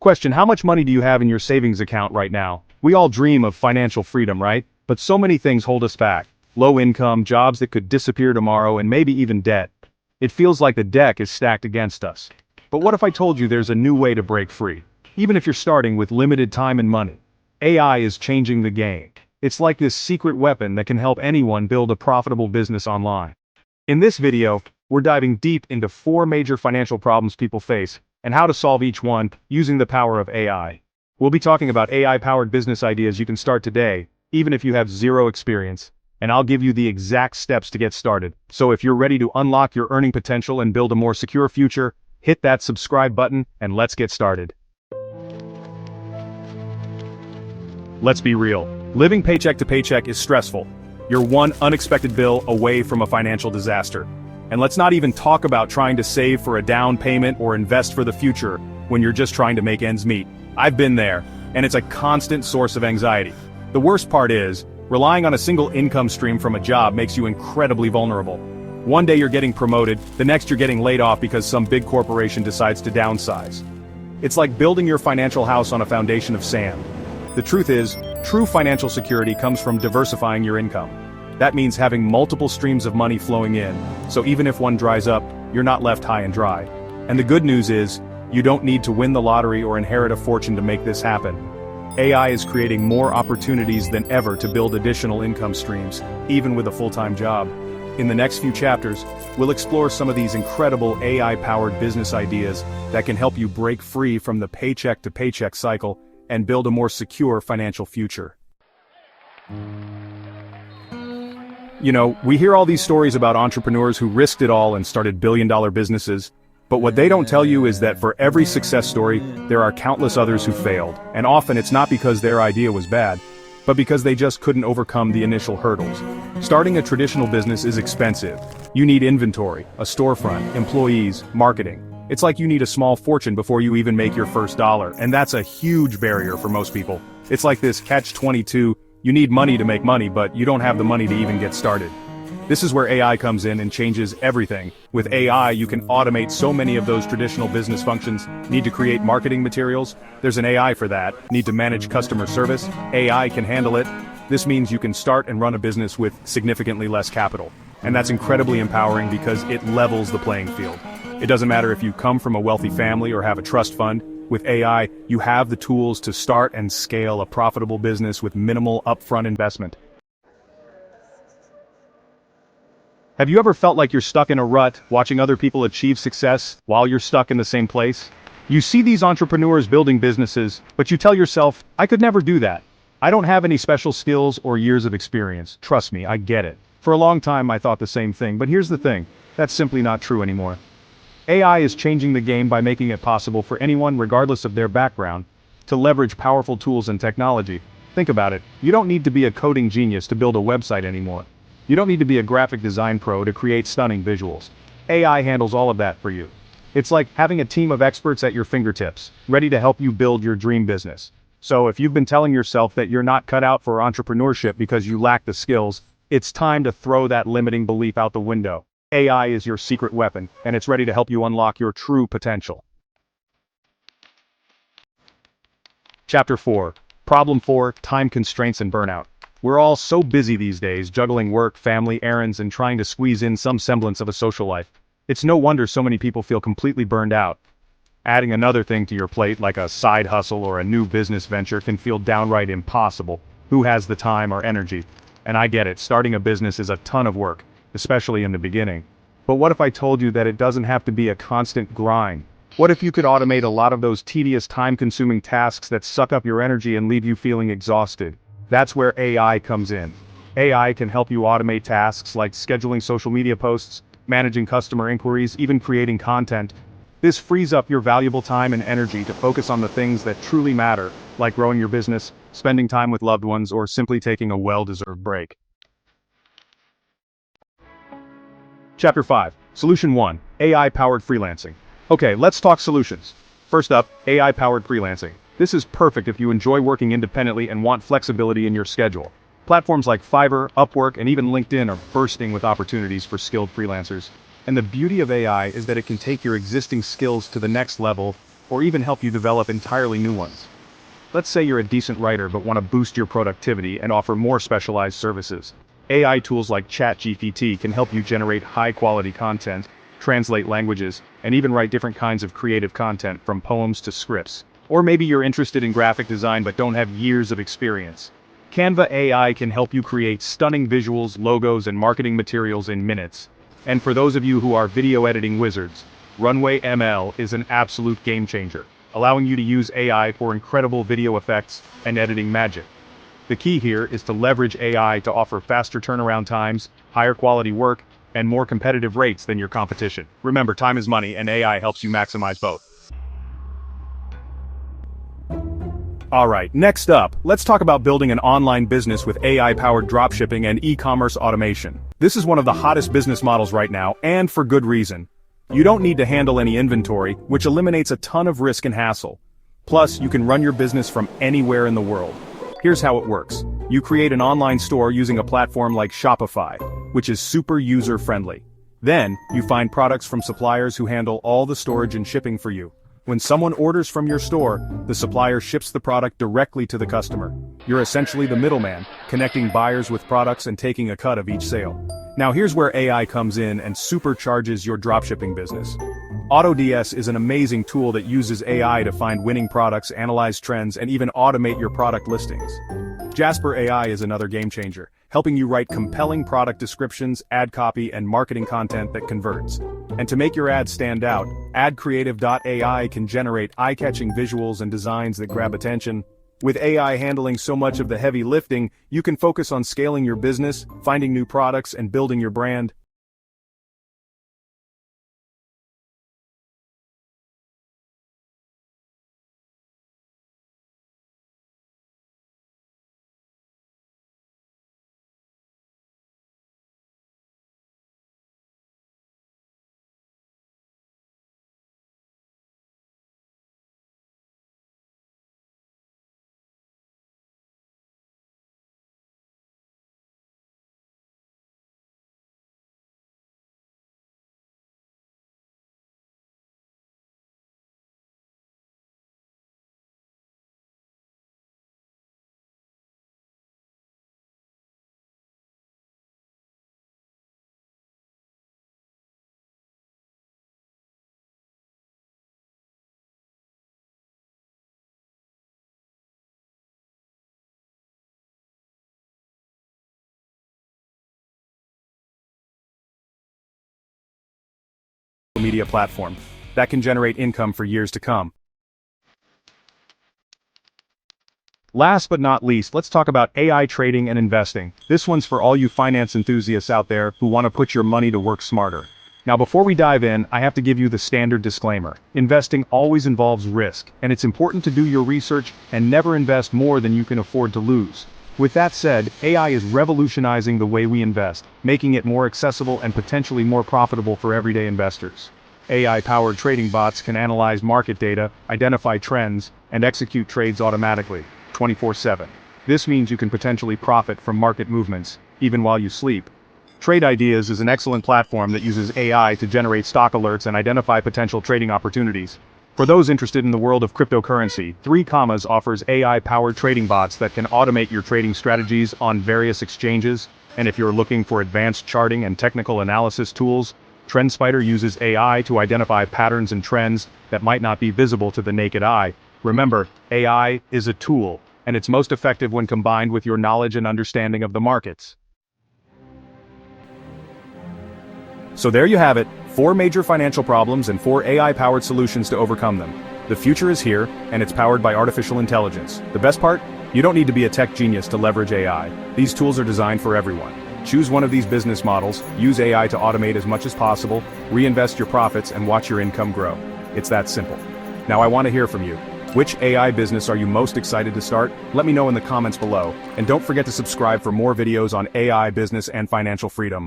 Question: how much money do you have in your savings account right now? We all dream of financial freedom, right? But so many things hold us back. Low income, jobs that could disappear tomorrow, and maybe even debt. It feels like the deck is stacked against us. But what if I told you there's a new way to break free? Even if you're starting with limited time and money. AI is changing the game. It's like this secret weapon that can help anyone build a profitable business online. In this video, we're diving deep into 4 major financial problems people face, and how to solve each one using the power of AI. We'll be talking about AI-powered business ideas you can start today, even if you have zero experience, and I'll give you the exact steps to get started. So if you're ready to unlock your earning potential and build a more secure future, hit that subscribe button and let's get started. Let's be real. Living paycheck to paycheck is stressful. You're one unexpected bill away from a financial disaster. And let's not even talk about trying to save for a down payment or invest for the future when you're just trying to make ends meet. I've been there, and it's a constant source of anxiety. The worst part is, relying on a single income stream from a job makes you incredibly vulnerable. One day you're getting promoted, the next you're getting laid off because some big corporation decides to downsize. It's like building your financial house on a foundation of sand. The truth is, true financial security comes from diversifying your income. That means having multiple streams of money flowing in, so even if one dries up, you're not left high and dry. And the good news is, you don't need to win the lottery or inherit a fortune to make this happen. AI is creating more opportunities than ever to build additional income streams, even with a full-time job. In the next few chapters, we'll explore some of these incredible AI-powered business ideas that can help you break free from the paycheck-to-paycheck cycle and build a more secure financial future. You know, we hear all these stories about entrepreneurs who risked it all and started billion-dollar businesses, but what they don't tell you is that for every success story, there are countless others who failed, and often it's not because their idea was bad, but because they just couldn't overcome the initial hurdles. Starting a traditional business is expensive. You need inventory, a storefront, employees, marketing. It's like you need a small fortune before you even make your first dollar, and that's a huge barrier for most people. It's like this catch-22, you need money to make money, but you don't have the money to even get started. This is where AI comes in and changes everything. With AI, you can automate so many of those traditional business functions. Need to create marketing materials? There's an AI for that. Need to manage customer service? AI can handle it. This means you can start and run a business with significantly less capital. And that's incredibly empowering because it levels the playing field. It doesn't matter if you come from a wealthy family or have a trust fund. With AI, you have the tools to start and scale a profitable business with minimal upfront investment. Have you ever felt like you're stuck in a rut, watching other people achieve success while you're stuck in the same place? You see these entrepreneurs building businesses, but you tell yourself, I could never do that. I don't have any special skills or years of experience. Trust me, I get it. For a long time I thought the same thing, but here's the thing, that's simply not true anymore. AI is changing the game by making it possible for anyone, regardless of their background, to leverage powerful tools and technology. Think about it, you don't need to be a coding genius to build a website anymore. You don't need to be a graphic design pro to create stunning visuals. AI handles all of that for you. It's like having a team of experts at your fingertips, ready to help you build your dream business. So if you've been telling yourself that you're not cut out for entrepreneurship because you lack the skills, it's time to throw that limiting belief out the window. AI is your secret weapon, and it's ready to help you unlock your true potential. Chapter 4. Problem 4, Time Constraints and Burnout. We're all so busy these days, juggling work, family, errands, and trying to squeeze in some semblance of a social life. It's no wonder so many people feel completely burned out. Adding another thing to your plate, like a side hustle or a new business venture, can feel downright impossible. Who has the time or energy? And I get it, starting a business is a ton of work, especially in the beginning. But what if I told you that it doesn't have to be a constant grind? What if you could automate a lot of those tedious, time-consuming tasks that suck up your energy and leave you feeling exhausted? That's where AI comes in. AI can help you automate tasks like scheduling social media posts, managing customer inquiries, even creating content. This frees up your valuable time and energy to focus on the things that truly matter, like growing your business, spending time with loved ones, or simply taking a well-deserved break. Chapter 5. Solution 1. AI-powered freelancing. Okay, let's talk solutions. First up, AI-powered freelancing. This is perfect if you enjoy working independently and want flexibility in your schedule. Platforms like Fiverr, Upwork, and even LinkedIn are bursting with opportunities for skilled freelancers. And the beauty of AI is that it can take your existing skills to the next level or even help you develop entirely new ones. Let's say you're a decent writer but want to boost your productivity and offer more specialized services. AI tools like ChatGPT can help you generate high-quality content, translate languages, and even write different kinds of creative content from poems to scripts. Or maybe you're interested in graphic design but don't have years of experience. Canva AI can help you create stunning visuals, logos, and marketing materials in minutes. And for those of you who are video editing wizards, Runway ML is an absolute game changer, allowing you to use AI for incredible video effects and editing magic. The key here is to leverage AI to offer faster turnaround times, higher quality work, and more competitive rates than your competition. Remember, time is money, and AI helps you maximize both. Alright, next up, let's talk about building an online business with AI-powered dropshipping and e-commerce automation. This is one of the hottest business models right now, and for good reason. You don't need to handle any inventory, which eliminates a ton of risk and hassle. Plus, you can run your business from anywhere in the world. Here's how it works. You create an online store using a platform like Shopify, which is super user-friendly. Then, you find products from suppliers who handle all the storage and shipping for you. When someone orders from your store, the supplier ships the product directly to the customer. You're essentially the middleman, connecting buyers with products and taking a cut of each sale. Now here's where AI comes in and supercharges your dropshipping business. AutoDS is an amazing tool that uses AI to find winning products, analyze trends, and even automate your product listings. Jasper AI is another game changer, helping you write compelling product descriptions, ad copy, and marketing content that converts. And to make your ads stand out, AdCreative.ai can generate eye-catching visuals and designs that grab attention. With AI handling so much of the heavy lifting, you can focus on scaling your business, finding new products, and building your brand. Media platform that can generate income for years to come. Last but not least, let's talk about AI trading and investing. This one's for all you finance enthusiasts out there who want to put your money to work smarter. Now before we dive in, I have to give you the standard disclaimer. Investing always involves risk, and it's important to do your research and never invest more than you can afford to lose. With that said, AI is revolutionizing the way we invest, making it more accessible and potentially more profitable for everyday investors. AI-powered trading bots can analyze market data, identify trends, and execute trades automatically, 24/7. This means you can potentially profit from market movements, even while you sleep. Trade Ideas is an excellent platform that uses AI to generate stock alerts and identify potential trading opportunities. For those interested in the world of cryptocurrency, 3 Commas offers AI-powered trading bots that can automate your trading strategies on various exchanges. And if you're looking for advanced charting and technical analysis tools, TrendSpider uses AI to identify patterns and trends that might not be visible to the naked eye. Remember, AI is a tool, and it's most effective when combined with your knowledge and understanding of the markets. So there you have it, 4 major financial problems and 4 AI-powered solutions to overcome them. The future is here, and it's powered by artificial intelligence. The best part? You don't need to be a tech genius to leverage AI. These tools are designed for everyone. Choose one of these business models, use AI to automate as much as possible, reinvest your profits, and watch your income grow. It's that simple. Now I want to hear from you. Which AI business are you most excited to start? Let me know in the comments below. And don't forget to subscribe for more videos on AI, business, and financial freedom.